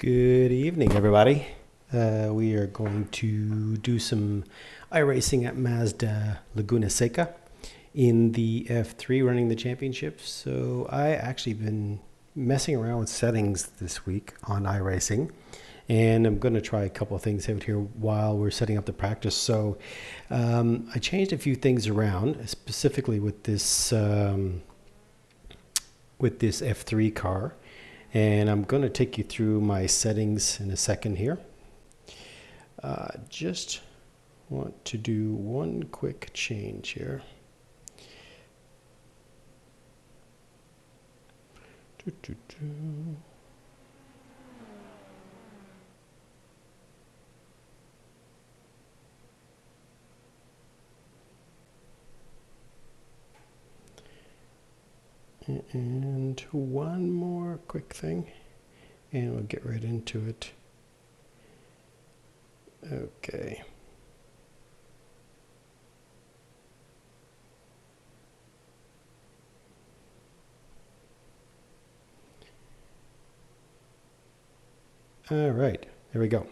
Good evening, everybody. We are going to do some iRacing at Mazda Laguna Seca in the F3 running the championship. So I actually been messing around with settings this week on iRacing, and I'm going to try a couple of things out here while we're setting up the practice. So I changed a few things around, specifically with this F3 car. And I'm going to take you through my settings in a second here. Just want to do one quick change here. And one more quick thing, and we'll get right into it. Okay. All right, there we go.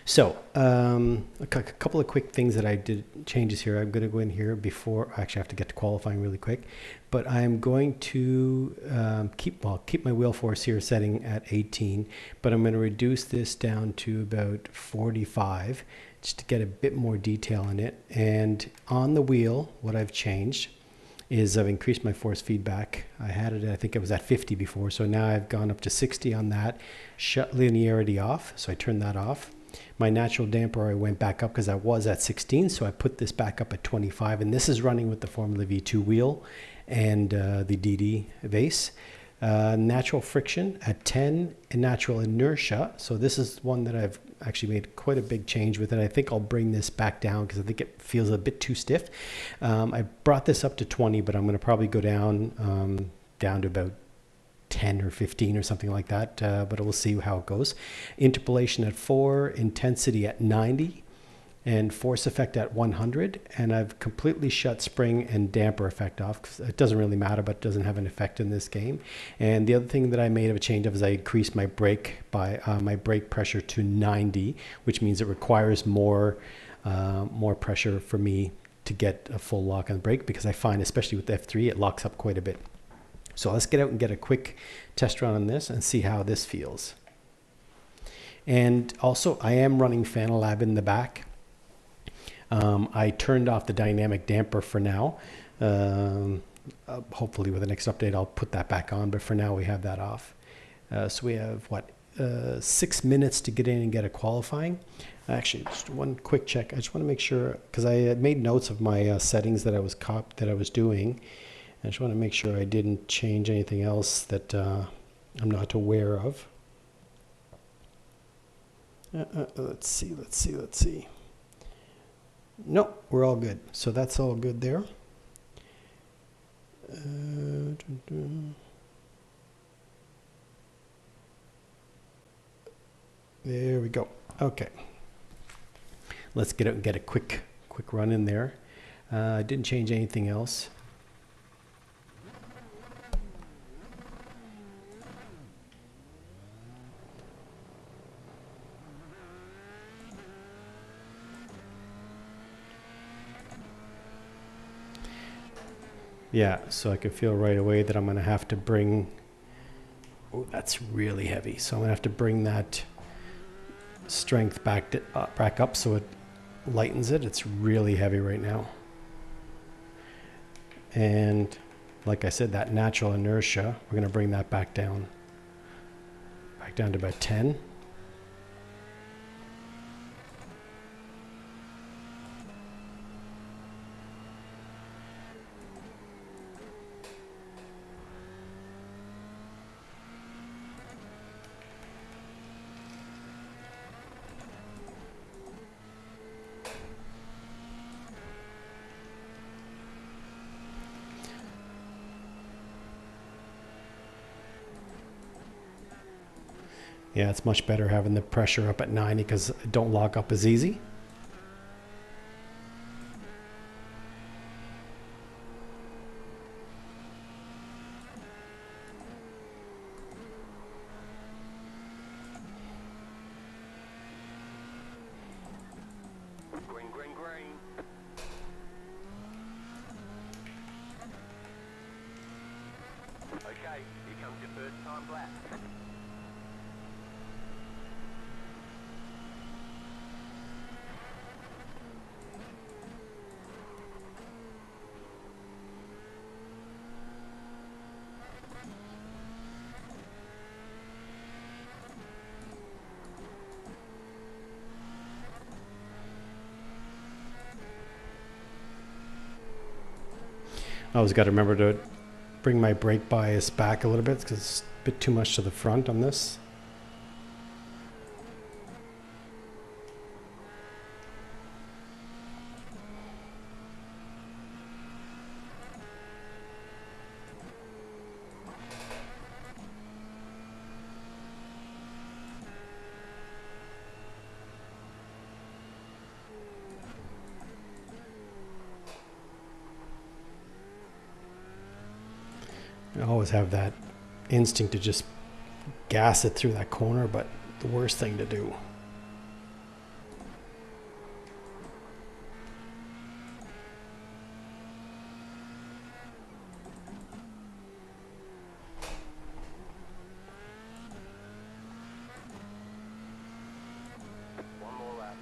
So a couple of quick things that I did changes here. I'm going to go in here before I actually have to get to qualifying really quick, but I'm going to keep my wheel force here setting at 18, but I'm going to reduce this down to about 45 just to get a bit more detail in it. And on the wheel, what I've changed is I've increased my force feedback. I had it, I think it was at 50 before, so now I've gone up to 60 on that. Shut linearity off, so I turned that off. My natural damper, I went back up because I was at 16, so I put this back up at 25, and this is running with the Formula V2 wheel and the DD base. Natural friction at 10 and natural inertia. So this is one that I've actually made quite a big change with, and I think I'll bring this back down because I think it feels a bit too stiff. I brought this up to 20, but I'm going to probably go down to about 10 or 15 or something like that, but we'll see how it goes. Interpolation at 4, intensity at 90, and force effect at 100. And I've completely shut spring and damper effect off because it doesn't really matter, but it doesn't have an effect in this game. And the other thing that I made of a change of is I increased my brake by my brake pressure to 90, which means it requires more pressure for me to get a full lock on the brake, because I find, especially with the F3, it locks up quite a bit. So let's get out and get a quick test run on this and see how this feels. And also, I am running Fanatec in the back. I turned off the dynamic damper for now. Hopefully with the next update, I'll put that back on, but for now we have that off. So we have, 6 minutes to get in and get a qualifying. Actually, just one quick check. I just want to make sure, because I had made notes of my settings that I was doing. I just want to make sure I didn't change anything else that I'm not aware of. Let's see. No, we're all good. So that's all good there. There we go. Okay. Let's get out and get a quick run in there. I didn't change anything else. Yeah, so I can feel right away that I'm going to have to bring, oh, that's really heavy. So I'm going to have to bring that strength back up so it lightens it. It's really heavy right now. And like I said, that natural inertia, we're going to bring that back down to about 10. Yeah, it's much better having the pressure up at 90 because it don't lock up as easy. Okay, here comes your first time lap. I always got to remember to bring my brake bias back a little bit because it's a bit too much to the front on this. I always have that instinct to just gas it through that corner, but the worst thing to do. One more lap.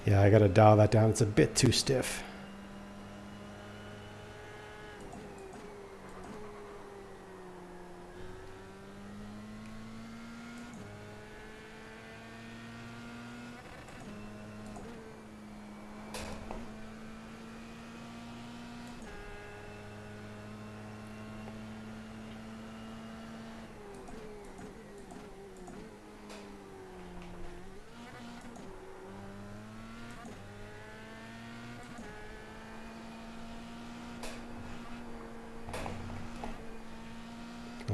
Yeah, I got to dial that down. It's a bit too stiff.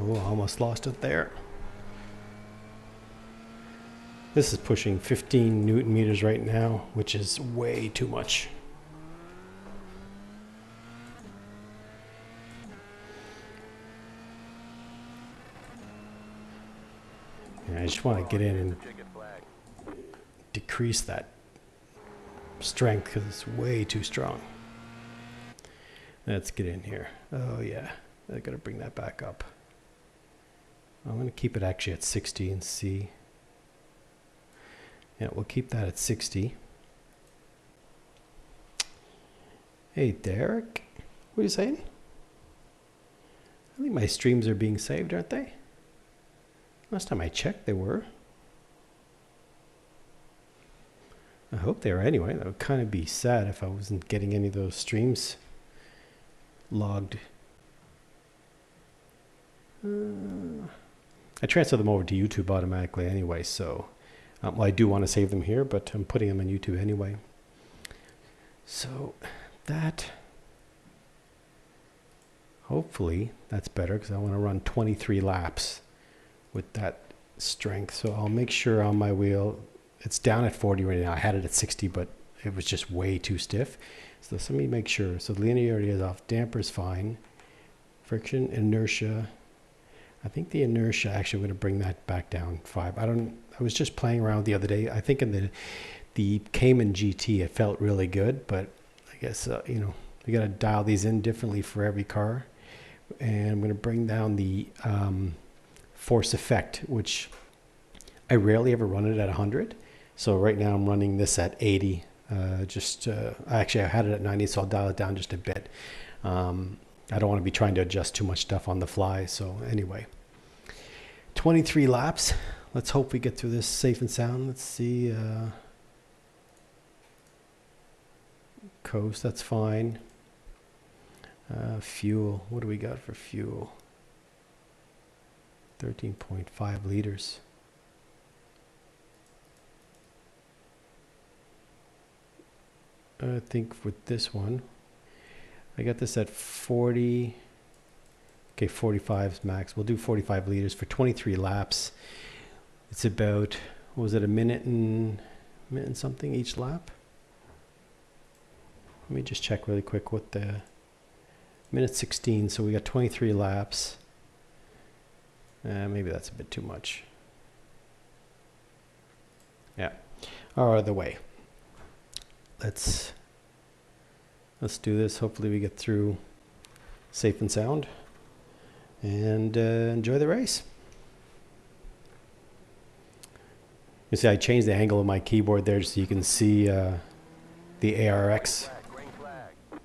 Oh, almost lost it there. This is pushing 15 Newton meters right now, which is way too much. And I just want to get in and decrease that strength because it's way too strong. Let's get in here. Oh yeah, I gotta bring that back up. I'm going to keep it actually at 60 and see. Yeah, we'll keep that at 60. Hey, Derek. What are you saying? I think my streams are being saved, aren't they? Last time I checked, they were. I hope they are anyway. That would kind of be sad if I wasn't getting any of those streams logged. I transfer them over to YouTube automatically anyway, so well, I do want to save them here, but I'm putting them on YouTube anyway. So that, hopefully that's better because I want to run 23 laps with that strength. So I'll make sure on my wheel, it's down at 40 right now. I had it at 60, but it was just way too stiff. So let me make sure. So linearity is off, damper's fine, friction, inertia. I think the inertia, actually, I'm going to bring that back down 5. I was just playing around the other day. I think in the Cayman GT, it felt really good, but I guess, you know, you got to dial these in differently for every car. And I'm going to bring down the force effect, which I rarely ever run it at 100. So right now I'm running this at 80. Actually, I had it at 90, so I'll dial it down just a bit. I don't want to be trying to adjust too much stuff on the fly. So anyway, 23 laps. Let's hope we get through this safe and sound. Let's see. Coast, that's fine. Fuel, what do we got for fuel? 13.5 liters. I think with this one, I got this at 40. Okay, 45 is max. We'll do 45 liters for 23 laps. It's about, what was it, a minute and something each lap? Let me just check really quick what the minute 16, so we got 23 laps. Maybe that's a bit too much. Yeah, either way. Let's do this. Hopefully we get through safe and sound and enjoy the race. You see, I changed the angle of my keyboard there so you can see the ARX. Green flag.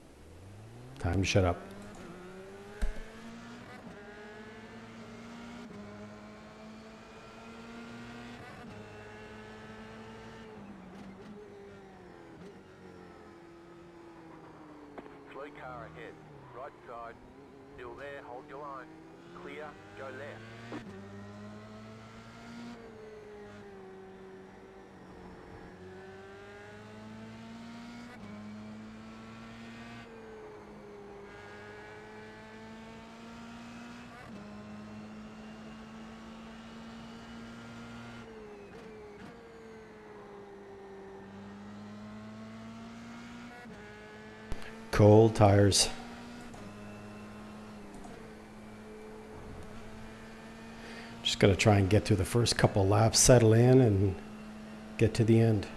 Time to shut up. Slow car ahead. Right side. Still there, hold your line. Clear, go left. Cold tires. Just got to try and get through the first couple laps, settle in, and get to the end.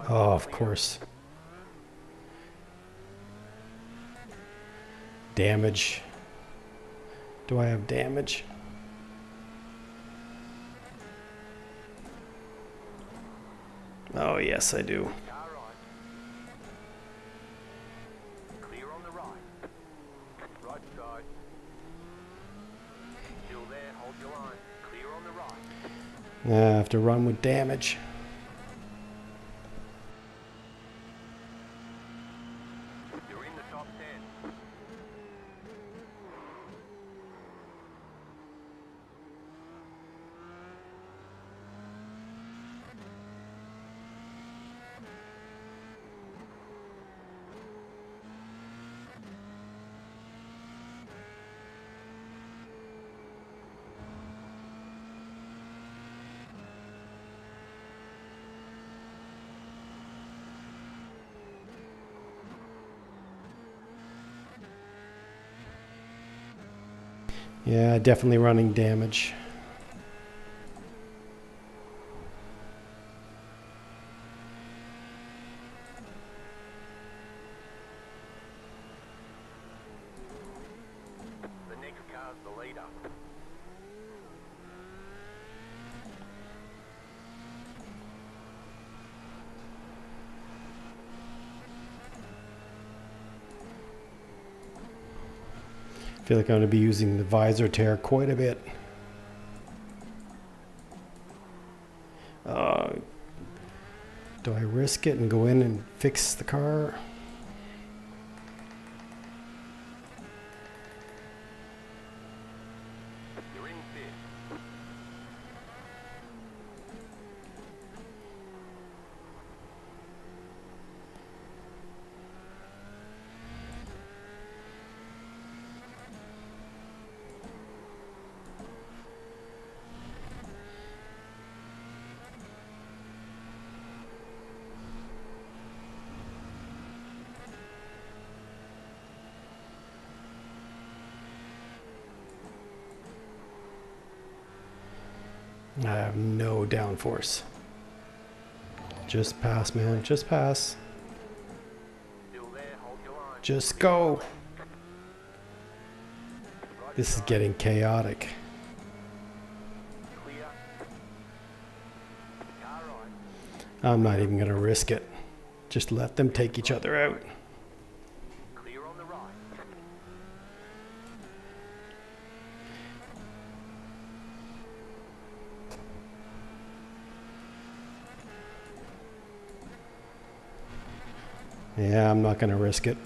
Oh, of course. Damage. Do I have damage? Oh, yes, I do. Car right. Clear on the right. Right side. Still there, hold your line. Clear on the right. I have to run with damage. You're in the top 10. Yeah, definitely running damage. The next car's the leader. I feel like I'm going to be using the visor tear quite a bit. Do I risk it and go in and fix the car? You're in fifth. I have no downforce. Just pass, man. Just pass. Still there, hold your line. Just go. This is getting chaotic. Clear. Car right. I'm not even going to risk it. Just let them take each other out. Clear on the right. Yeah, I'm not going to risk it.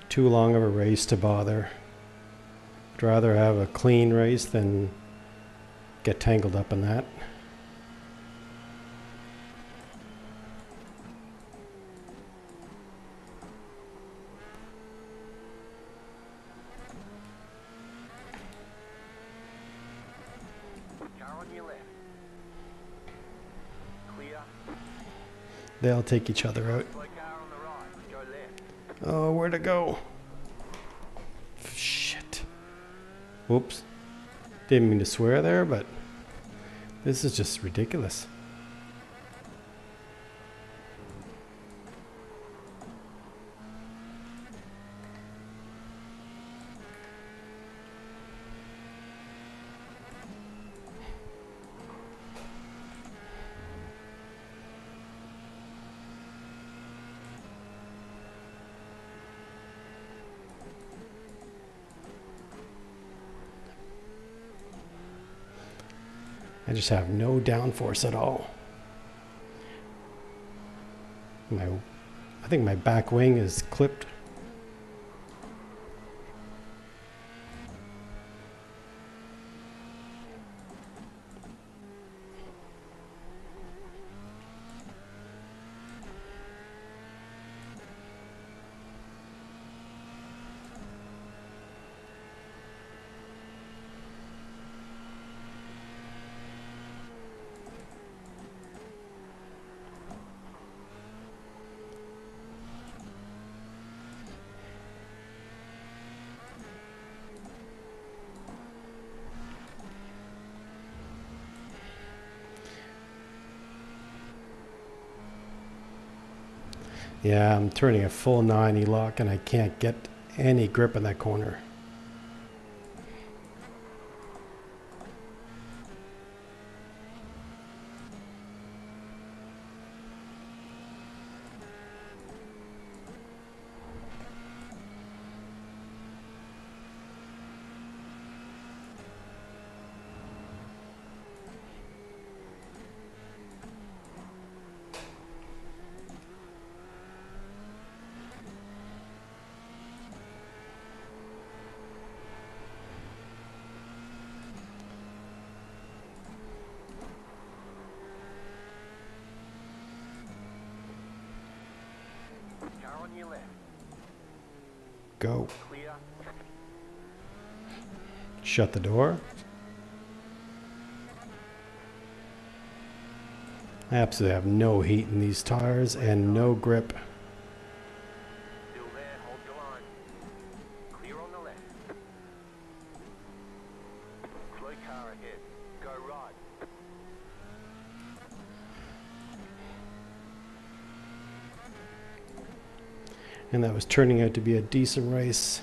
Too long of a race to bother. I'd rather have a clean race than get tangled up in that. on your left. Clear. They'll take each other out. Slow car on the right. Go left. Oh, where to go? Shit. Whoops. Didn't mean to swear there, but this is just ridiculous. I just have no downforce at all. I think my back wing is clipped. Yeah, I'm turning a full 90 lock and I can't get any grip in that corner. Car on your left. Go. Clear. Shut the door. I absolutely have no heat in these tires and no grip. Still there. Hold your line. Clear on the left. Slow car ahead. Go right. And that was turning out to be a decent race.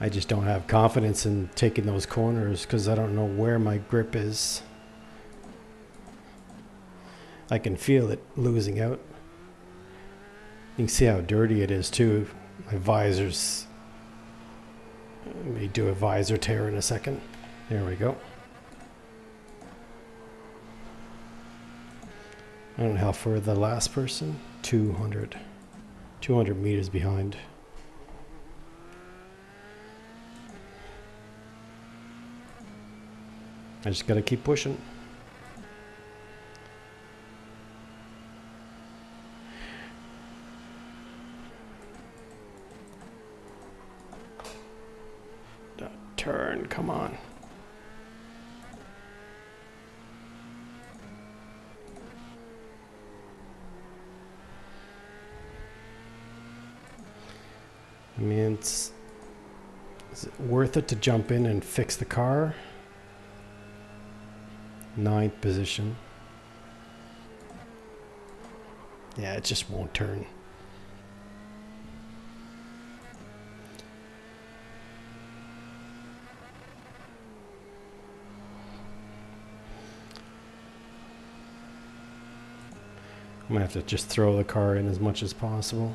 I just don't have confidence in taking those corners because I don't know where my grip is. I can feel it losing out. You can see how dirty it is too. My visors. Let me do a visor tear in a second. There we go. I don't know how far the last person. 200 meters behind. I just gotta keep pushing. Turn, come on. I mean, is it worth it to jump in and fix the car? 9th position. Yeah, it just won't turn. I'm gonna have to just throw the car in as much as possible.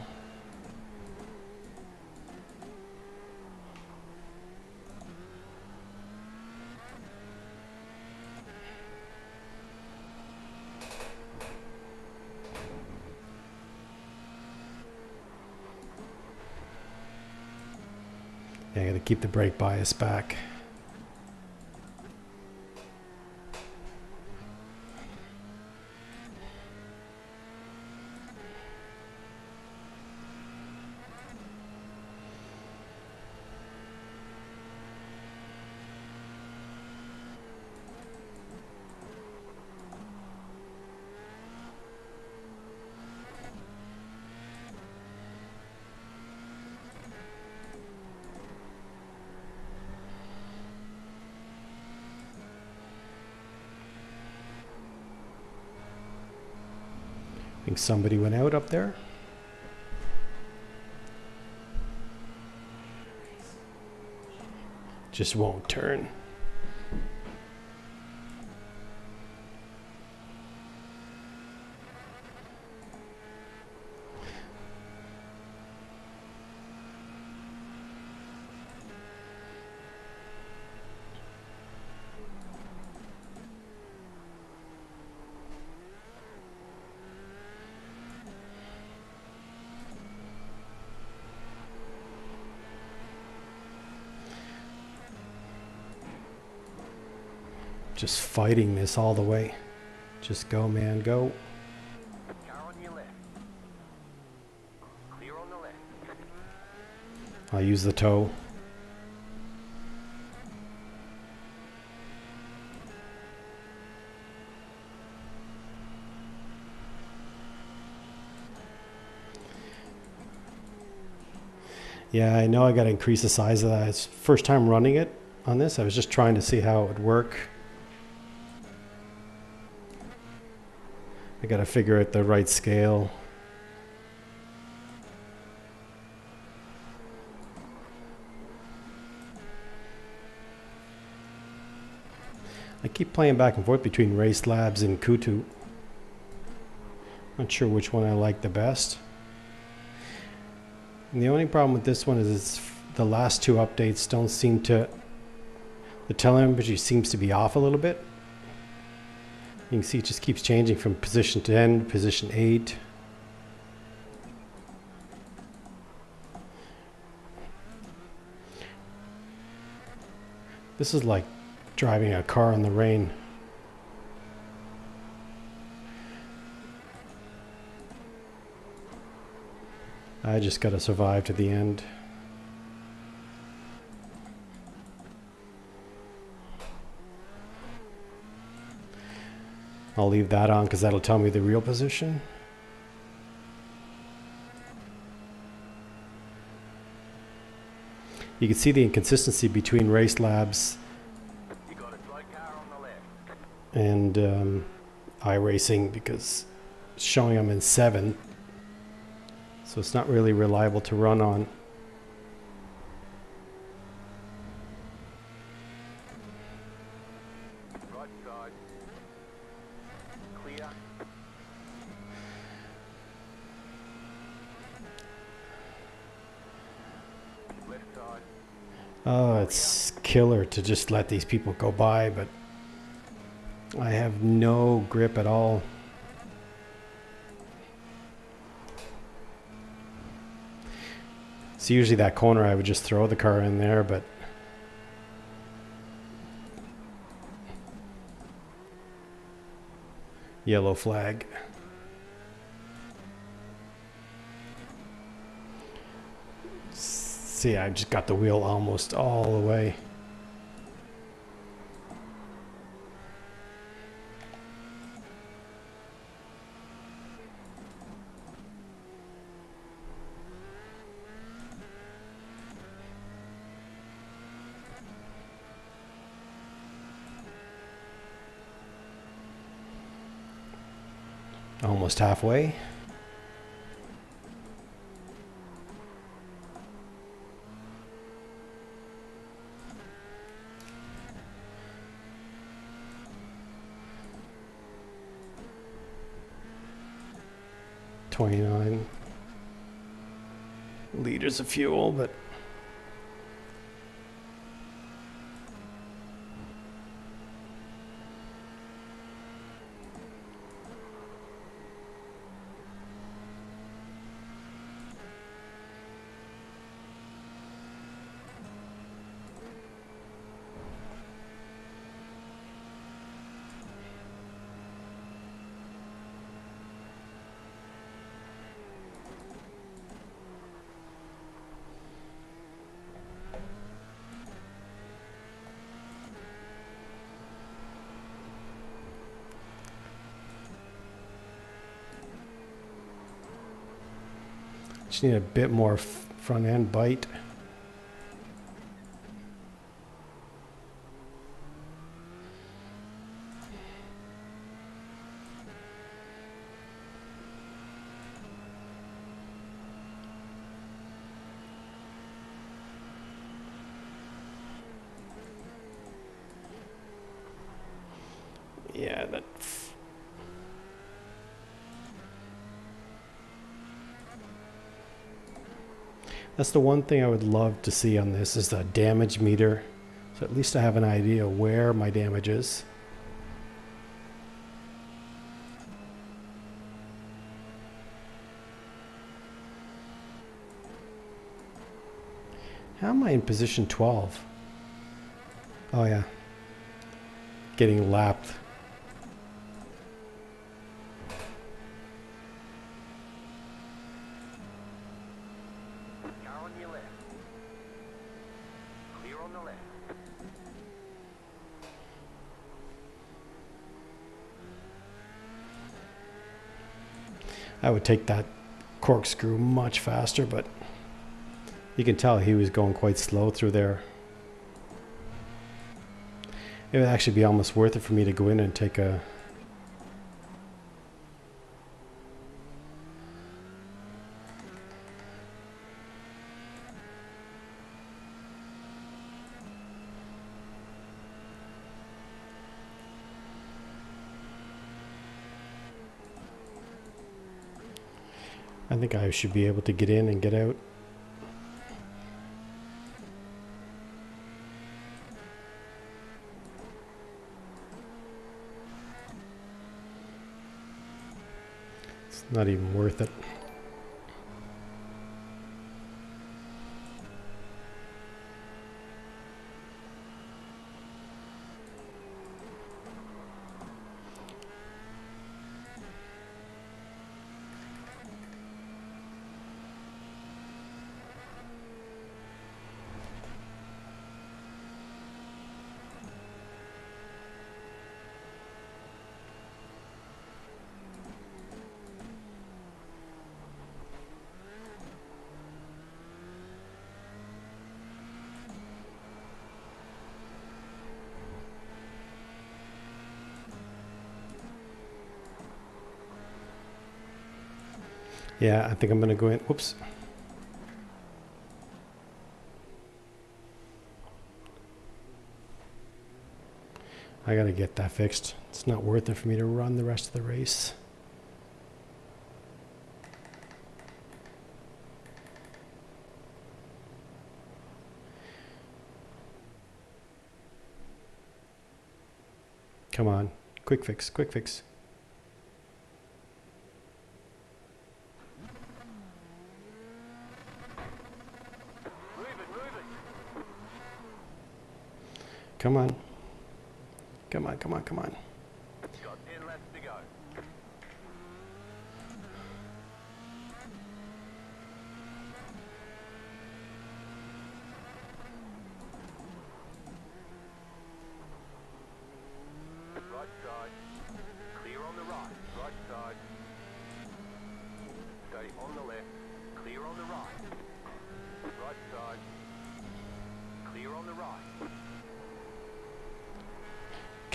Yeah, I gotta keep the brake bias back. I think somebody went out up there. Just won't turn. Just fighting this all the way. Just go, man, go. Car on your left. Clear on the left. I'll use the toe. Yeah, I know I got to increase the size of that. It's first time running it on this. I was just trying to see how it would work. I got to figure out the right scale. I keep playing back and forth between Race Labs and Kutu. Not sure which one I like the best. And the only problem with this one is the last two updates don't seem to... The telemetry seems to be off a little bit. You can see it just keeps changing from position 10 to position 8. This is like driving a car in the rain. I just got to survive to the end. I'll leave that on because that'll tell me the real position. You can see the inconsistency between Race Labs You got a slow car on the left. and iRacing because it's showing I'm in 7. So it's not really reliable to run on. Right side. Clear. Left side. Oh, it's killer to just let these people go by, but I have no grip at all. So usually that corner I would just throw the car in there, but yellow flag. See, I just got the wheel almost all the way. Almost halfway. $29 liters of fuel, but Just need a bit more front end bite. Yeah, that's the one thing I would love to see on this is the damage meter. So at least I have an idea where my damage is. How am I in position 12? Oh yeah. Getting lapped. Car on your left. Clear on the left. I would take that corkscrew much faster, but you can tell he was going quite slow through there. It would actually be almost worth it for me to go in and take a... I think I should be able to get in and get out. It's not even worth it. Yeah, I think I'm going to go in. Whoops. I got to get that fixed. It's not worth it for me to run the rest of the race. Come on. Quick fix, quick fix. Come on. Come on, come on, come on. Got 10 laps to go. Right side. Clear on the right. Right side. Stay on the left. Clear on the right. Right side. Clear on the right.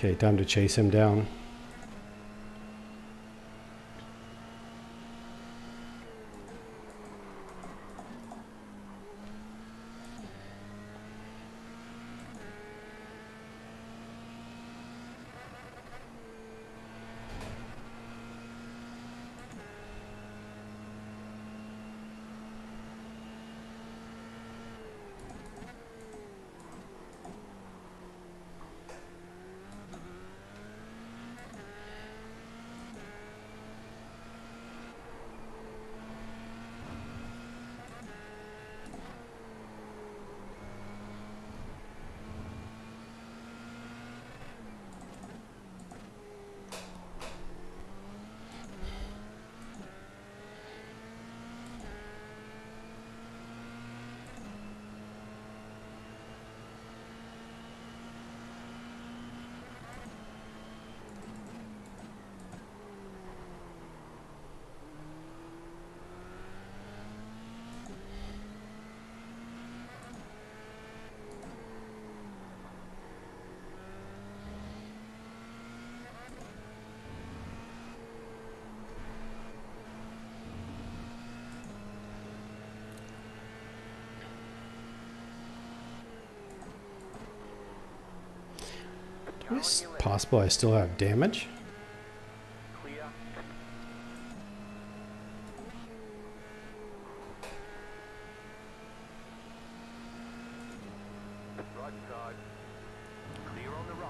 Okay, time to chase him down. It's possible I still have damage. Clear. Right side. Clear on the right.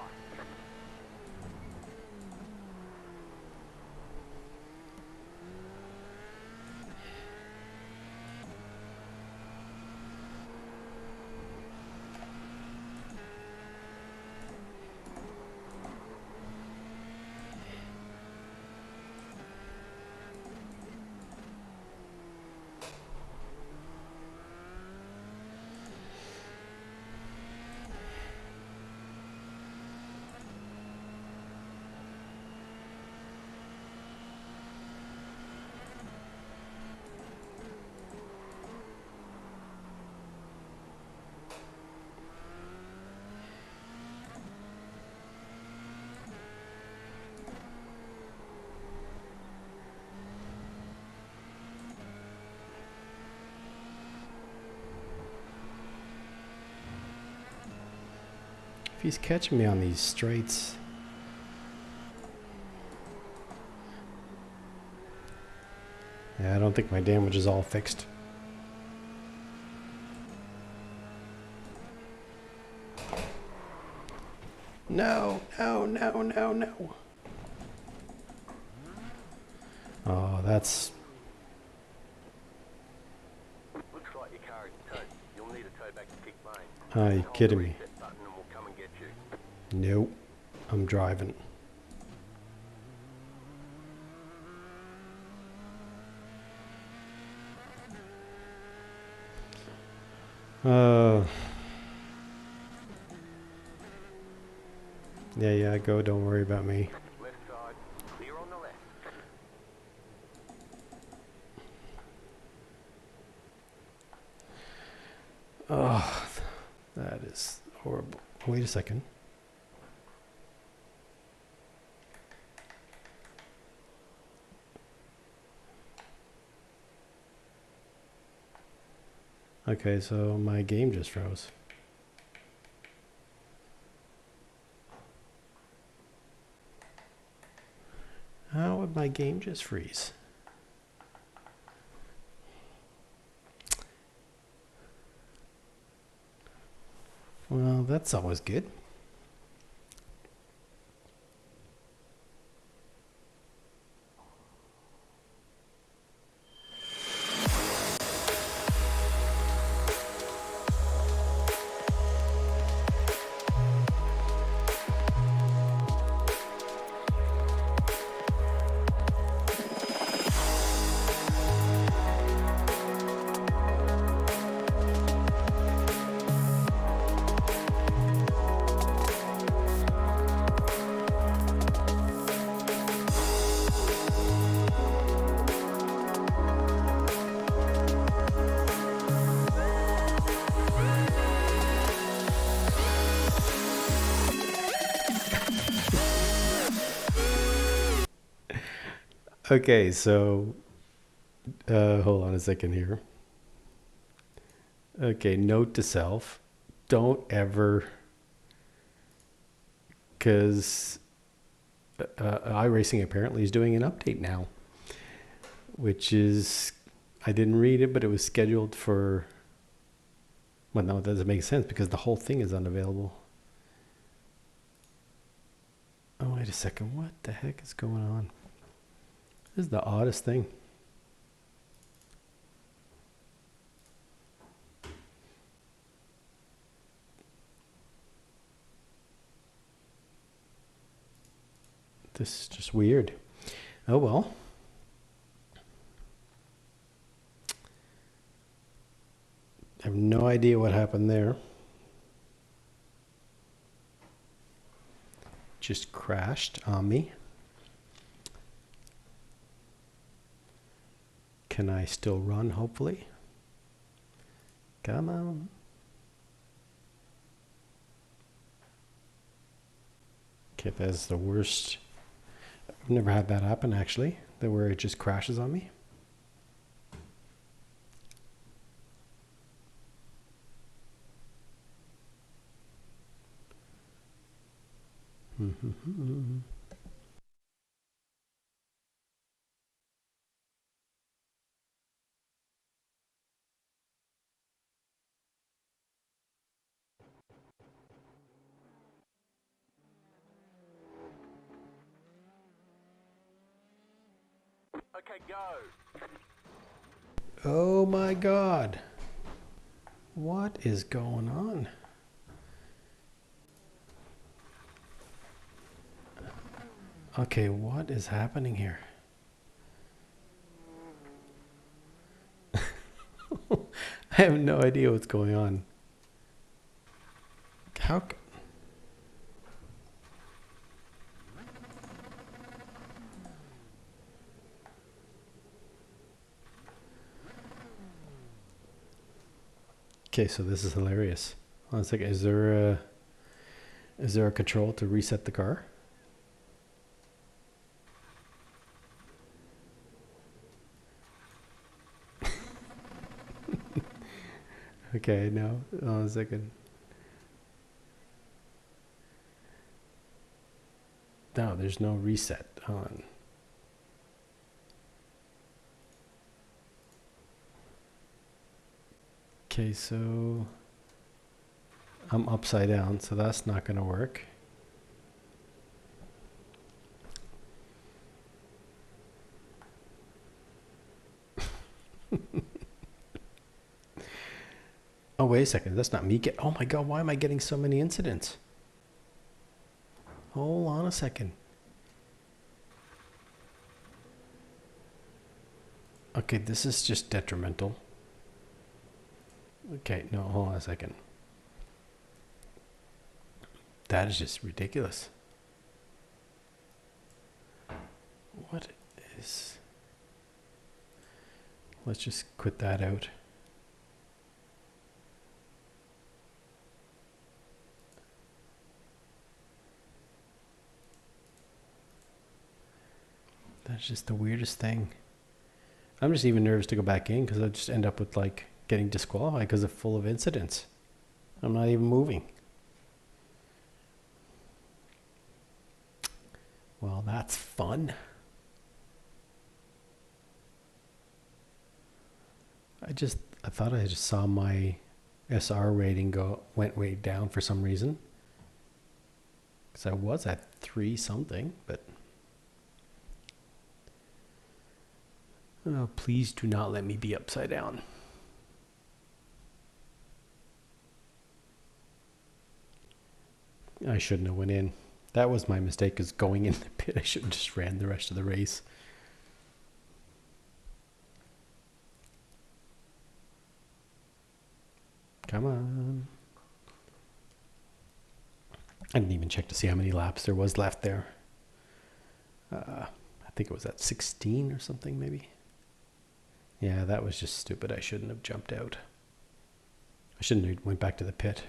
If he's catching me on these straights. Yeah, I don't think my damage is all fixed. No, no, no, no, no. Oh, that's... Looks like your car is towed. You'll need a tow back to kick main. Are you Hold kidding the me? reset button and we'll come and get you. Nope. I'm driving. Yeah, go. Don't worry about me. Left side. Clear on the left. Oh, that is horrible. Wait a second. Okay, so my game just froze. How would my game just freeze? Well, that's always good. Okay, so hold on a second here. Okay, note to self, don't ever, because iRacing apparently is doing an update now, which is, I didn't read it, but it was scheduled for, well, no, it doesn't make sense because the whole thing is unavailable. Oh, wait a second, what the heck is going on? This is the oddest thing. This is just weird. Oh well. I have no idea what happened there. Just crashed on me. Can I still run, hopefully? Come on. Okay, that's the worst. I've never had that happen, actually, where it just crashes on me. Okay, go. Oh my God. What is going on? Okay, what is happening here? I have no idea what's going on. How? Okay, so this is hilarious. Hold on a second. Is there a control to reset the car? Okay, no. Hold on a second. No, there's no reset on. Okay, so I'm upside down, so that's not going to work. Oh, wait a second. That's not me. Oh my God, why am I getting so many incidents? Hold on a second. Okay, this is just detrimental. Okay, no, hold on a second. That is just ridiculous. What is... Let's just quit that out. That's just the weirdest thing. I'm just even nervous to go back in because I'll just end up with like getting disqualified because it's full of incidents. I'm not even moving. Well, that's fun. I thought I just saw my SR rating went way down for some reason. Because I was at 3 something, but oh, please do not let me be upside down. I shouldn't have went in. That was my mistake, is going in the pit. I should have just ran the rest of the race. Come on. I didn't even check to see how many laps there was left there. I think it was at 16 or something, maybe. Yeah, that was just stupid. I shouldn't have jumped out. I shouldn't have went back to the pit.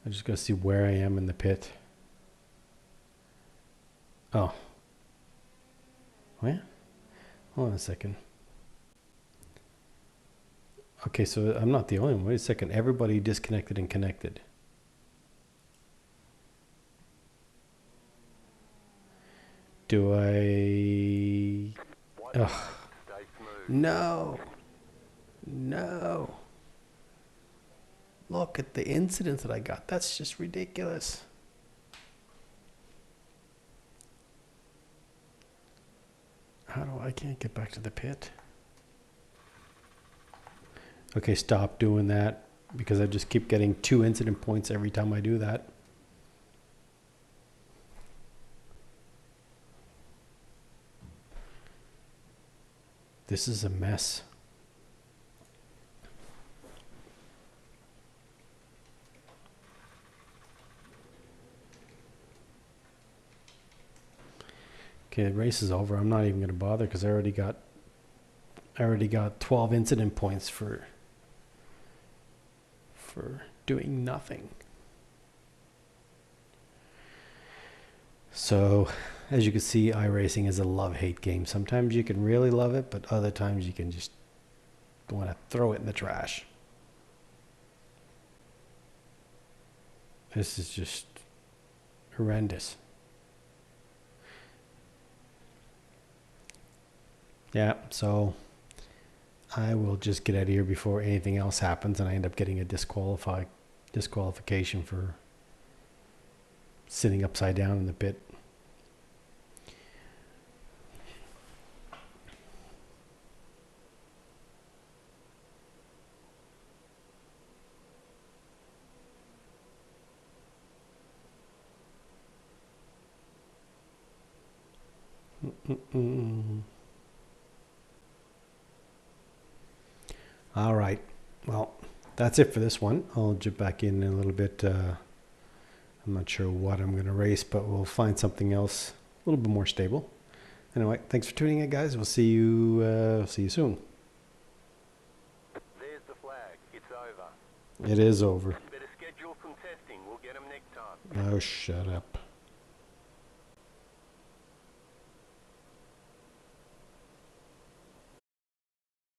I just gotta see where I am in the pit. Oh. What? Hold on a second. Okay, so I'm not the only one. Wait a second. Everybody disconnected and connected. Do I... Ugh. No. No. Look at the incidents that I got. That's just ridiculous. I can't get back to the pit. Okay, stop doing that because I just keep getting 2 incident points every time I do that. This is a mess. Okay, the race is over. I'm not even going to bother because I already got 12 incident points for doing nothing. So, as you can see, iRacing is a love-hate game. Sometimes you can really love it, but other times you can just want to throw it in the trash. This is just Horrendous. Yeah, so I will just get out of here before anything else happens and I end up getting a disqualification for sitting upside down in the pit. All right. Well, that's it for this one. I'll jump back in a little bit. I'm not sure what I'm going to race, but we'll find something else a little bit more stable. Anyway, thanks for tuning in, guys. We'll see you soon. There's the flag. It's over. It is over. Better schedule some testing. We'll get them next time. Oh, shut up.